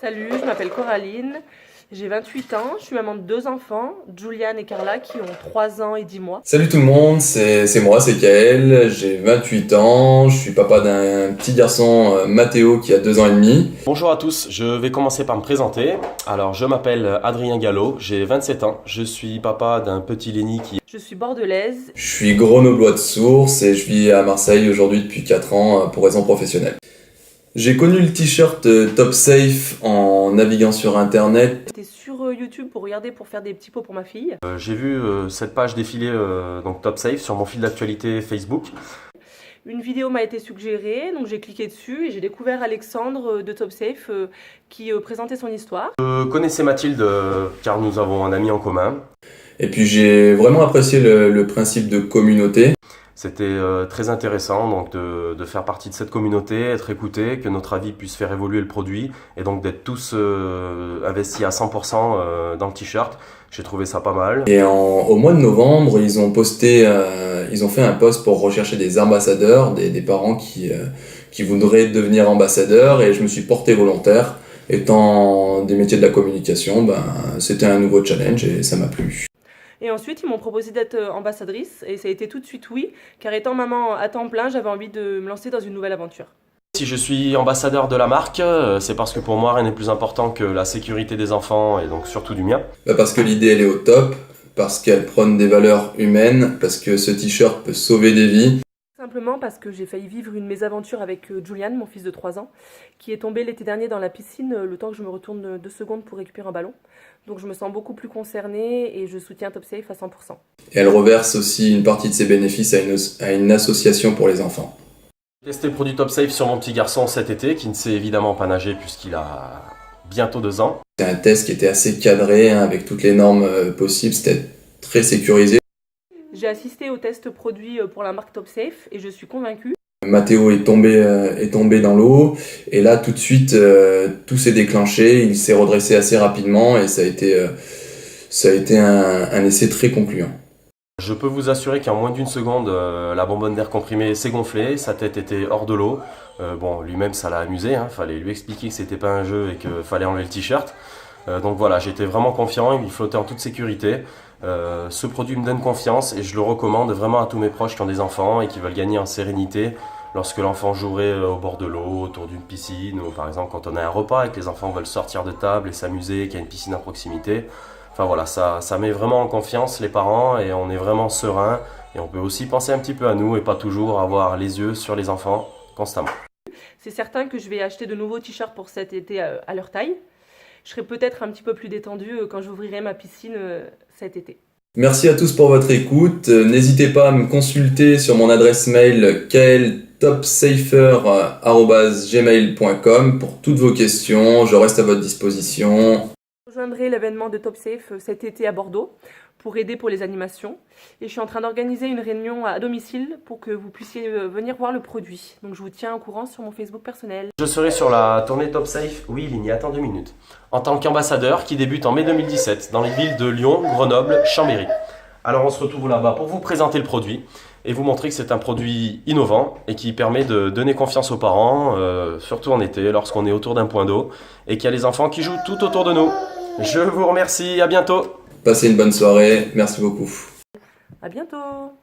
Salut, je m'appelle Coraline, j'ai 28 ans, je suis maman de 2 enfants, Juliane et Carla qui ont 3 ans et 10 mois. Salut tout le monde, c'est moi, c'est Kael, j'ai 28 ans, je suis papa d'un petit garçon Mathéo qui a 2 ans et demi. Bonjour à tous, je vais commencer par me présenter. Alors je m'appelle Adrien Gallo, j'ai 27 ans, je suis papa d'un petit Lenny qui... Je suis bordelaise. Je suis grenoblois de source et je vis à Marseille aujourd'hui depuis 4 ans pour raison professionnelle. J'ai connu le t-shirt Top Safe en naviguant sur internet. J'étais sur YouTube pour regarder pour faire des petits pots pour ma fille. J'ai vu cette page défiler, donc Top Safe, sur mon fil d'actualité Facebook. Une vidéo m'a été suggérée, donc j'ai cliqué dessus et j'ai découvert Alexandre de Top Safe qui présentait son histoire. Je connaissais Mathilde car nous avons un ami en commun. Et puis j'ai vraiment apprécié le principe de communauté. C'était très intéressant donc de faire partie de cette communauté, être écouté, que notre avis puisse faire évoluer le produit et donc d'être tous investis à 100% dans le t-shirt. J'ai trouvé ça pas mal. Et au mois de novembre, ils ont fait un post pour rechercher des ambassadeurs, des parents qui voudraient devenir ambassadeurs, et je me suis porté volontaire. Étant des métiers de la communication, c'était un nouveau challenge et ça m'a plu. Et ensuite, ils m'ont proposé d'être ambassadrice et ça a été tout de suite oui, car étant maman à temps plein, j'avais envie de me lancer dans une nouvelle aventure. Si je suis ambassadeur de la marque, c'est parce que pour moi, rien n'est plus important que la sécurité des enfants et donc surtout du mien. Parce que l'idée, elle est au top, parce qu'elle prône des valeurs humaines, parce que ce t-shirt peut sauver des vies. Simplement parce que j'ai failli vivre une mésaventure avec Julian, mon fils de 3 ans, qui est tombé l'été dernier dans la piscine le temps que je me retourne 2 secondes pour récupérer un ballon. Donc je me sens beaucoup plus concernée et je soutiens Top Safe à 100%. Et elle reverse aussi une partie de ses bénéfices à une association pour les enfants. J'ai testé le produit Top Safe sur mon petit garçon cet été, qui ne sait évidemment pas nager puisqu'il a bientôt 2 ans. C'était un test qui était assez cadré, avec toutes les normes possibles, c'était très sécurisé. J'ai assisté au test produit pour la marque Top Safe et je suis convaincue. Mathéo est tombé dans l'eau et là tout de suite tout s'est déclenché, il s'est redressé assez rapidement et ça a été un essai très concluant. Je peux vous assurer qu'en moins d'une seconde, la bonbonne d'air comprimé s'est gonflée, sa tête était hors de l'eau. Bon, lui-même ça l'a amusé, fallait lui expliquer que c'était pas un jeu et qu'il fallait enlever le t-shirt. Donc voilà, j'étais vraiment confiant, il flottait en toute sécurité. Ce produit me donne confiance et je le recommande vraiment à tous mes proches qui ont des enfants et qui veulent gagner en sérénité lorsque l'enfant jouerait au bord de l'eau, autour d'une piscine, ou par exemple quand on a un repas et que les enfants veulent sortir de table et s'amuser, qu'il y a une piscine à proximité. Enfin voilà, ça met vraiment en confiance les parents et on est vraiment serein et on peut aussi penser un petit peu à nous et pas toujours avoir les yeux sur les enfants constamment. C'est certain que je vais acheter de nouveaux t-shirts pour cet été à leur taille. Je serai peut-être un petit peu plus détendue quand j'ouvrirai ma piscine cet été. Merci à tous pour votre écoute. N'hésitez pas à me consulter sur mon adresse mail kaeltopsafer@gmail.com pour toutes vos questions. Je reste à votre disposition. Je rejoindrai l'événement de Top Safe cet été à Bordeaux pour aider pour les animations. Et je suis en train d'organiser une réunion à domicile pour que vous puissiez venir voir le produit. Donc je vous tiens au courant sur mon Facebook personnel. Je serai sur la tournée Top Safe, oui il y attend 2 minutes, en tant qu'ambassadeur qui débute en mai 2017 dans les villes de Lyon, Grenoble, Chambéry. Alors on se retrouve là-bas pour vous présenter le produit et vous montrer que c'est un produit innovant et qui permet de donner confiance aux parents, surtout en été lorsqu'on est autour d'un point d'eau et qu'il y a les enfants qui jouent tout autour de nous. Je vous remercie, à bientôt. Passez une bonne soirée, merci beaucoup. À bientôt!